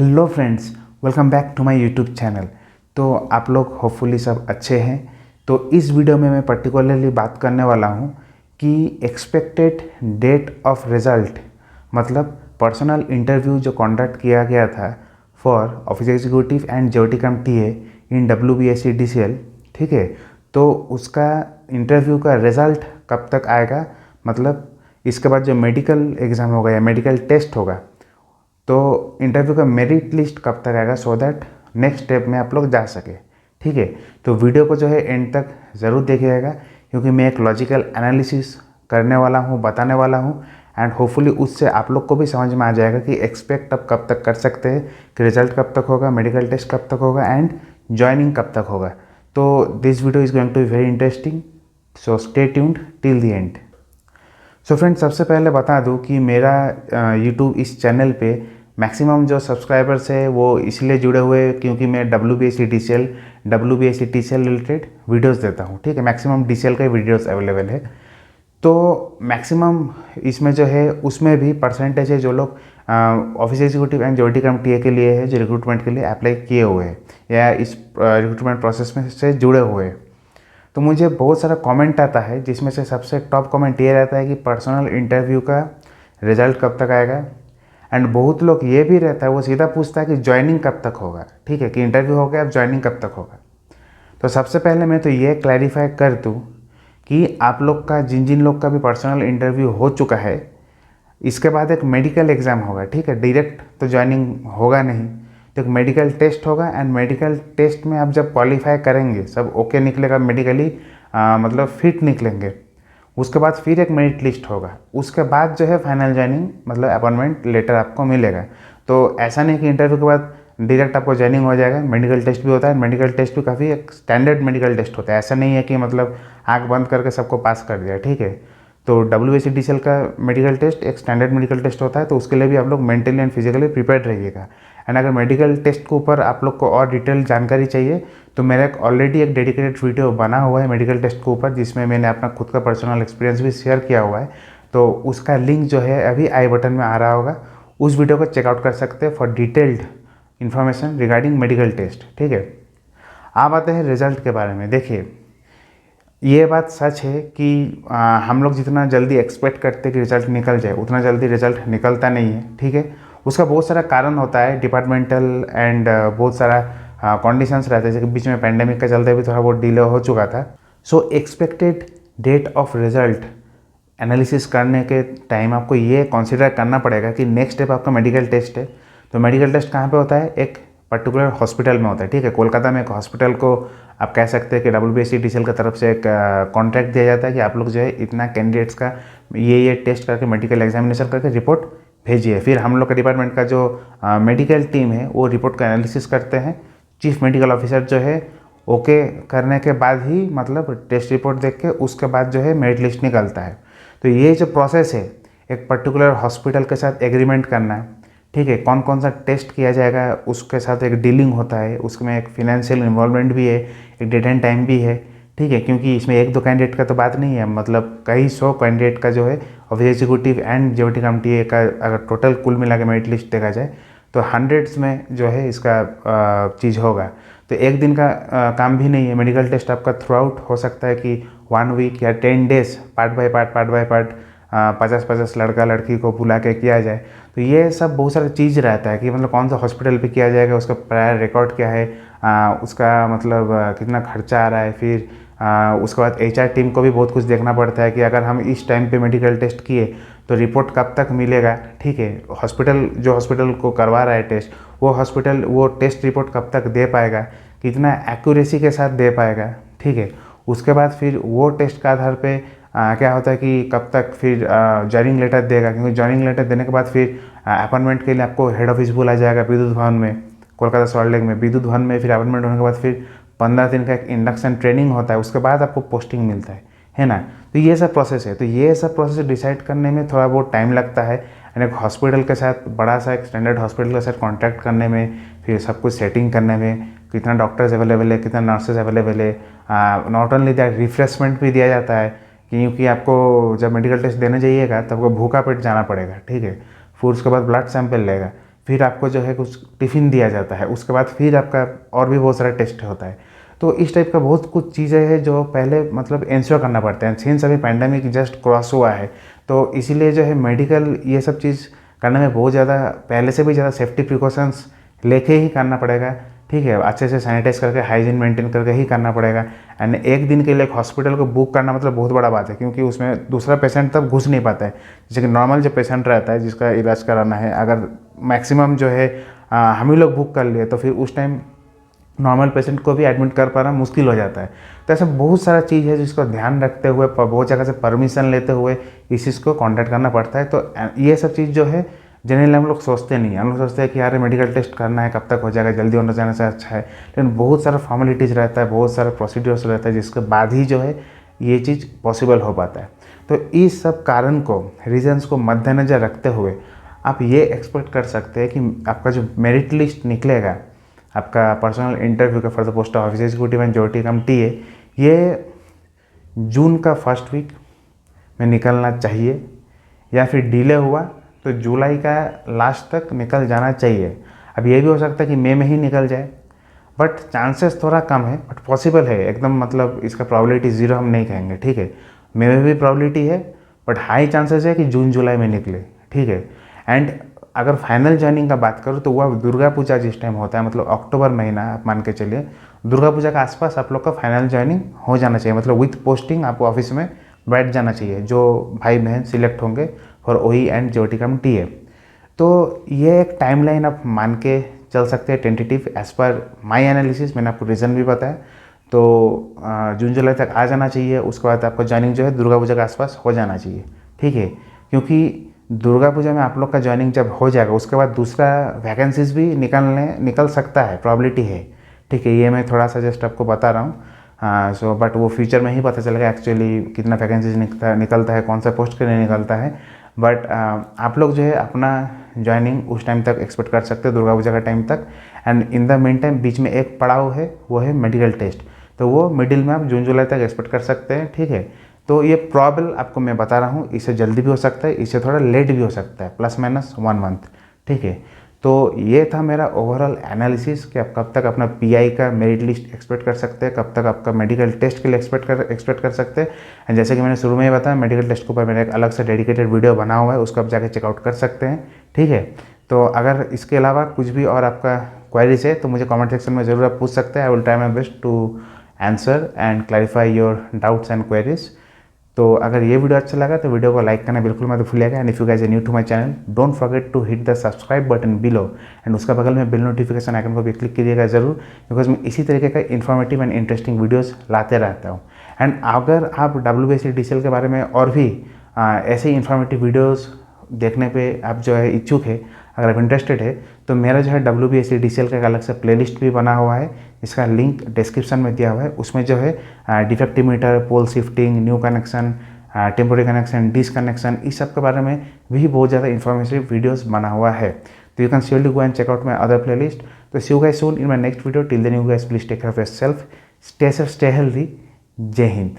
Hello friends, welcome back to my YouTube channel. तो आप लोग होपफुली सब अच्छे हैं। तो इस वीडियो में मैं पर्टिकुलरली बात करने वाला हूं कि एक्सपेक्टेड डेट ऑफ रिज़ल्ट, मतलब पर्सनल इंटरव्यू जो कंडक्ट किया गया था for office executive and JOT cum TA in WBSc DCL, ठीक है। तो उसका इंटरव्यू का रिज़ल्ट कब तक आएगा, मतलब इसके बाद जो मेडिकल एग्ज़ाम होगा या मेडिकल टेस्ट होगा, तो इंटरव्यू का मेरिट लिस्ट कब तक आएगा, सो दैट नेक्स्ट स्टेप में आप लोग जा सके। ठीक है, तो वीडियो को जो है एंड तक ज़रूर देखिएगा, क्योंकि मैं एक लॉजिकल एनालिसिस करने वाला हूँ, बताने वाला हूँ, एंड होपफुली उससे आप लोग को भी समझ में आ जाएगा कि एक्सपेक्ट अब कब तक कर सकते हैं, कि रिजल्ट कब तक होगा, मेडिकल टेस्ट कब तक होगा, एंड ज्वाइनिंग कब तक होगा। तो this video is going to be very interesting, so stay tuned till the end. So friends, सबसे पहले बता दूं कि मेरा यूट्यूब इस चैनल पे मैक्सिमम जो सब्सक्राइबर्स है वो इसलिए जुड़े हुए हैं क्योंकि मैं WBSc TCL रिलेटेड वीडियोस देता हूँ। ठीक है, मैक्सिमम DCL का वीडियोस अवेलेबल है। तो मैक्सिमम इसमें जो है उसमें भी परसेंटेज है जो लोग office executive and JOT cum TA के लिए है, जो रिक्रूटमेंट के लिए अप्लाई किए हुए हैं या इस रिक्रूटमेंट प्रोसेस में से जुड़े हुए हैं। तो मुझे बहुत सारा कमेंट आता है, जिसमें से सबसे टॉप कमेंट ये रहता है कि पर्सनल इंटरव्यू का रिजल्ट कब तक आएगा। एंड बहुत लोग ये भी रहता है, वो सीधा पूछता है कि ज्वाइनिंग कब तक होगा। ठीक है, कि इंटरव्यू हो गया, अब ज्वाइनिंग कब तक होगा। तो सबसे पहले मैं तो ये क्लैरिफाई कर दूँ कि आप लोग का जिन जिन लोग का भी पर्सनल इंटरव्यू हो चुका है, इसके बाद एक मेडिकल एग्ज़ाम होगा। ठीक है, डायरेक्ट तो ज्वाइनिंग होगा नहीं, तो एक मेडिकल टेस्ट होगा, एंड मेडिकल टेस्ट में आप जब क्वालिफाई करेंगे, सब ओके निकलेगा मेडिकली, मतलब फिट निकलेंगे, उसके बाद फिर एक मेरिट लिस्ट होगा। उसके बाद जो है फाइनल ज्वाइनिंग, मतलब अपॉइंटमेंट लेटर आपको मिलेगा। तो ऐसा नहीं कि इंटरव्यू के बाद डायरेक्ट आपको ज्वाइनिंग हो जाएगा। मेडिकल टेस्ट भी होता है, मेडिकल टेस्ट भी काफ़ी एक स्टैंडर्ड मेडिकल टेस्ट होता है। ऐसा नहीं है कि मतलब आँख बंद करके सबको पास कर दिया। ठीक है, तो WBSc DCL का मेडिकल टेस्ट एक स्टैंडर्ड मेडिकल टेस्ट होता है, तो उसके लिए भी आप लोग मेंटली एंड फिजिकली प्रिपेयर्ड रहिएगा। एंड अगर मेडिकल टेस्ट के ऊपर आप लोग को और डिटेल जानकारी चाहिए, तो मेरा ऑलरेडी एक डेडिकेटेड वीडियो बना हुआ है मेडिकल टेस्ट के ऊपर, जिसमें मैंने अपना खुद का पर्सनल एक्सपीरियंस भी शेयर किया हुआ है। तो उसका लिंक जो है अभी आई बटन में आ रहा होगा, उस वीडियो को चेकआउट कर सकते हैं for detailed information regarding medical test. ठीक है, आप आते हैं रिजल्ट के बारे में। देखिए, ये बात सच है कि हम लोग जितना जल्दी एक्सपेक्ट करते हैं कि रिज़ल्ट निकल जाए, उतना जल्दी रिज़ल्ट निकलता नहीं है। ठीक है, उसका बहुत सारा कारण होता है, डिपार्टमेंटल एंड बहुत सारा कंडीशंस रहते हैं, जैसे कि बीच में पेंडेमिक के चलते भी थोड़ा बहुत डिले हो चुका था। So expected date of result analysis करने के टाइम आपको ये कंसिडर करना पड़ेगा कि नेक्स्ट स्टेप आपका मेडिकल टेस्ट है। तो मेडिकल टेस्ट कहाँ पे होता है? एक पर्टिकुलर हॉस्पिटल में होता है। ठीक है, कोलकाता में एक हॉस्पिटल को आप कह सकते हैं कि WBSc DCL की तरफ से एक कॉन्ट्रैक्ट दिया जाता है कि आप लोग जो है इतना कैंडिडेट्स का ये टेस्ट करके मेडिकल एग्जामिनेशन करके रिपोर्ट भेजिए। फिर हम लोग का डिपार्टमेंट का जो मेडिकल टीम है वो रिपोर्ट का एनालिसिस करते हैं। चीफ मेडिकल ऑफिसर जो है ओके करने के बाद ही, मतलब टेस्ट रिपोर्ट देख के उसके बाद जो है मेरिट लिस्ट निकलता है। तो ये जो प्रोसेस है, एक पर्टिकुलर हॉस्पिटल के साथ एग्रीमेंट करना है। ठीक है, कौन कौन सा टेस्ट किया जाएगा उसके साथ एक डीलिंग होता है, उसमें एक फिनेंशियल इन्वॉल्वमेंट भी है, एक डेट एंड टाइम भी है। ठीक है, क्योंकि इसमें एक दो कैंडिडेट का तो बात नहीं है, मतलब कई सौ कैंडिडेट का जो है office executive and JOT cum TA का अगर टोटल कुल मिला के मेरिट लिस्ट देखा जाए तो हंड्रेड्स में जो है इसका चीज़ होगा। तो एक दिन का काम भी नहीं है। मेडिकल टेस्ट आपका थ्रू आउट हो सकता है कि 1 वीक या 10 डेज पार्ट बाय पार्ट 50-50 लड़का लड़की को बुला के किया जाए। तो ये सब बहुत सारा चीज़ रहता है कि मतलब कौन सा हॉस्पिटल पे किया जाएगा, उसका प्रायर रिकॉर्ड क्या है, उसका मतलब कितना खर्चा आ रहा है। फिर उसके बाद HR टीम को भी बहुत कुछ देखना पड़ता है कि अगर हम इस टाइम पे मेडिकल टेस्ट किए तो रिपोर्ट कब तक मिलेगा। ठीक है, जो हॉस्पिटल को करवा रहा है टेस्ट, वो हॉस्पिटल वो टेस्ट रिपोर्ट कब तक दे पाएगा, कितना एक्यूरेसी के साथ दे पाएगा। ठीक है, उसके बाद फिर वो टेस्ट के आधार पे क्या होता है कि कब तक फिर ज्वाइनिंग लेटर देगा, क्योंकि ज्वाइनिंग लेटर देने के बाद फिर अपॉइंटमेंट के लिए आपको हेड ऑफिस बुलाया जाएगा विद्युत भवन में, कोलकाता सॉल्ट लेक में विद्युत भवन में। फिर अपॉइंटमेंट होने के बाद फिर 15 दिन का एक इंडक्शन ट्रेनिंग होता है, उसके बाद आपको पोस्टिंग मिलता है ना। तो ये सब प्रोसेस है। तो ये सब प्रोसेस डिसाइड करने में थोड़ा बहुत टाइम लगता है, एंड एक हॉस्पिटल के साथ, बड़ा सा एक स्टैंडर्ड हॉस्पिटल के साथ कॉन्टैक्ट करने में, फिर सब कुछ सेटिंग करने में, कितना डॉक्टर्स अवेलेबल है, कितना नर्सेज अवेलेबल है। नॉट ओनली दैट, रिफ्रेशमेंट भी दिया जाता है, क्योंकि आपको जब मेडिकल टेस्ट देने जाइएगा तब आपको भूखा पेट जाना पड़ेगा। ठीक है, फिर उसके बाद ब्लड सैंपल लेगा, फिर आपको जो है कुछ टिफ़िन दिया जाता है, उसके बाद फिर आपका और भी बहुत सारा टेस्ट होता है। तो इस टाइप का बहुत कुछ चीज़ें हैं जो पहले मतलब इंश्योर करना पड़ता है। सिंस अभी पैंडेमिक जस्ट क्रॉस हुआ है, तो इसीलिए जो है मेडिकल ये सब चीज़ करने में बहुत ज़्यादा पहले से भी ज़्यादा सेफ्टी प्रिकॉशंस लेके ही करना पड़ेगा, ठीक है। अच्छे से सैनिटाइज करके हाइजीन मेंटेन करके ही करना पड़ेगा। एंड एक दिन के लिए एक हॉस्पिटल को बुक करना मतलब बहुत बड़ा बात है, क्योंकि उसमें दूसरा पेशेंट तब घुस नहीं पाता है। जैसे कि नॉर्मल जो पेशेंट रहता है जिसका इलाज कराना है, अगर मैक्सिमम जो है हम ही लोग बुक कर लिए तो फिर उस टाइम नॉर्मल पेशेंट को भी एडमिट कर पाना मुश्किल हो जाता है। तो ऐसा बहुत सारा चीज़ है जिसको ध्यान रखते हुए, बहुत जगह से परमिशन लेते हुए इस चीज़ को कॉन्टैक्ट करना पड़ता है। तो ये सब चीज़ जो है जनरली हम लोग सोचते नहीं हैं। हम लोग सोचते हैं कि यार मेडिकल टेस्ट करना है, कब तक हो जाएगा, जल्दी होने जाने से अच्छा है। लेकिन बहुत सारा फॉर्मेलिटीज़ रहता है, बहुत सारा प्रोसीड्यूर्स रहता है, जिसके बाद ही जो है ये चीज़ पॉसिबल हो पाता है। तो इस सब कारण को, रीजन्स को मद्देनज़र रखते हुए आप ये एक्सपेक्ट कर सकते हैं कि आपका जो मेरिट लिस्ट निकलेगा, आपका पर्सनल इंटरव्यू का for the post of office executive and JOT cum TA, ये जून का फर्स्ट वीक में निकलना चाहिए, या फिर डिले हुआ तो जुलाई का लास्ट तक निकल जाना चाहिए। अब ये भी हो सकता है कि मई में ही निकल जाए, बट चांसेस थोड़ा कम है, बट पॉसिबल है एकदम। मतलब इसका प्रोबेबिलिटी ज़ीरो हम नहीं कहेंगे, ठीक है। मई में भी प्रोबेबिलिटी है, बट हाई चांसेस है कि जून जुलाई में निकले, ठीक है। एंड अगर फाइनल ज्वाइनिंग का बात करूँ तो वह दुर्गा पूजा जिस टाइम होता है, मतलब अक्टूबर महीना आप मान के चलिए, दुर्गा पूजा के आसपास आप लोग का फाइनल ज्वाइनिंग हो जाना चाहिए। मतलब विथ पोस्टिंग आप ऑफिस में बैठ जाना चाहिए, जो भाई बहन सिलेक्ट होंगे फॉर ओई एंड ज्योटी कम टीए। तो ये एक टाइमलाइन आप मान के चल सकते हैं टेंटेटिव एज पर माई एनालिसिस। मैंने आपको रीज़न भी बताया। तो जून जुलाई तक आ जाना चाहिए, उसके बाद आपका ज्वाइनिंग जो है दुर्गा पूजा के आसपास हो जाना चाहिए, ठीक है। क्योंकि दुर्गा पूजा में आप लोग का ज्वाइनिंग जब हो जाएगा, उसके बाद दूसरा वैकेंसीज भी निकल सकता है, प्रॉबिलिटी है, ठीक है। ये मैं थोड़ा सा जस्ट आपको बता रहा हूँ। सो बट वो फ्यूचर में ही पता चलेगा एक्चुअली कितना वैकेंसीज निकलता है, कौन सा पोस्ट के लिए निकलता है। बट आप लोग जो है अपना ज्वाइनिंग उस टाइम तक एक्सपेक्ट कर सकते हो, दुर्गा पूजा का टाइम तक। And in the meantime बीच में एक पड़ाव है, वो है मेडिकल टेस्ट। तो वो मिडिल में आप जून जुलाई तक एक्सपेक्ट कर सकते हैं, ठीक है। तो ये प्रॉबल आपको मैं बता रहा हूँ, इससे जल्दी भी हो सकता है, इससे थोड़ा लेट भी हो सकता है, प्लस माइनस 1 मंथ, ठीक है। तो ये था मेरा ओवरऑल एनालिसिस कि आप कब तक अपना पीआई का मेरिट लिस्ट एक्सपेक्ट कर सकते हैं, कब तक आपका मेडिकल टेस्ट के लिए एक्सपेक्ट कर सकते हैं। एंड जैसे कि मैंने शुरू में ही बताया, मेडिकल टेस्ट के ऊपर मैंने एक अलग से डेडिकेटेड वीडियो बना हुआ है, उसको आप जाके चेकआउट कर सकते हैं, ठीक है। तो अगर इसके अलावा कुछ भी और आपका क्वेरीज है तो मुझे कमेंट सेक्शन में ज़रूर आप पूछ सकते हैं। I will try my best to answer and clarify your doubts and queries. तो अगर ये वीडियो अच्छा लगा तो वीडियो को लाइक करना बिल्कुल मत भूलिएगा। And if you guys are new to my channel, don't forget to hit the subscribe button below, and उसका बगल में बेल नोटिफिकेशन आइकन को भी क्लिक कीजिएगा ज़रूर, बिकॉज मैं इसी तरीके का इन्फॉर्मेटिव एंड इंटरेस्टिंग वीडियोस लाते रहता हूँ। एंड अगर आप WBSc-DCL के बारे में और भी ऐसे इन्फॉर्मेटिव वीडियोज़ देखने पर आप जो है इच्छुक है, अगर आप इंटरेस्टेड है, तो मेरा जो है WBSc-DCL का एक अलग से प्लेलिस्ट भी बना हुआ है, इसका लिंक डिस्क्रिप्शन में दिया हुआ है। उसमें जो है defective meter, pole shifting, new connection, temporary connection, disconnection, इस सब के बारे में भी बहुत ज़्यादा इन्फॉर्मेटिव वीडियोस बना हुआ है। तो you can surely go and check out my other playlist. तो see you guys soon in my next video. Till then you guys please take care of yourself, stay safe, stay healthy. जय हिंद।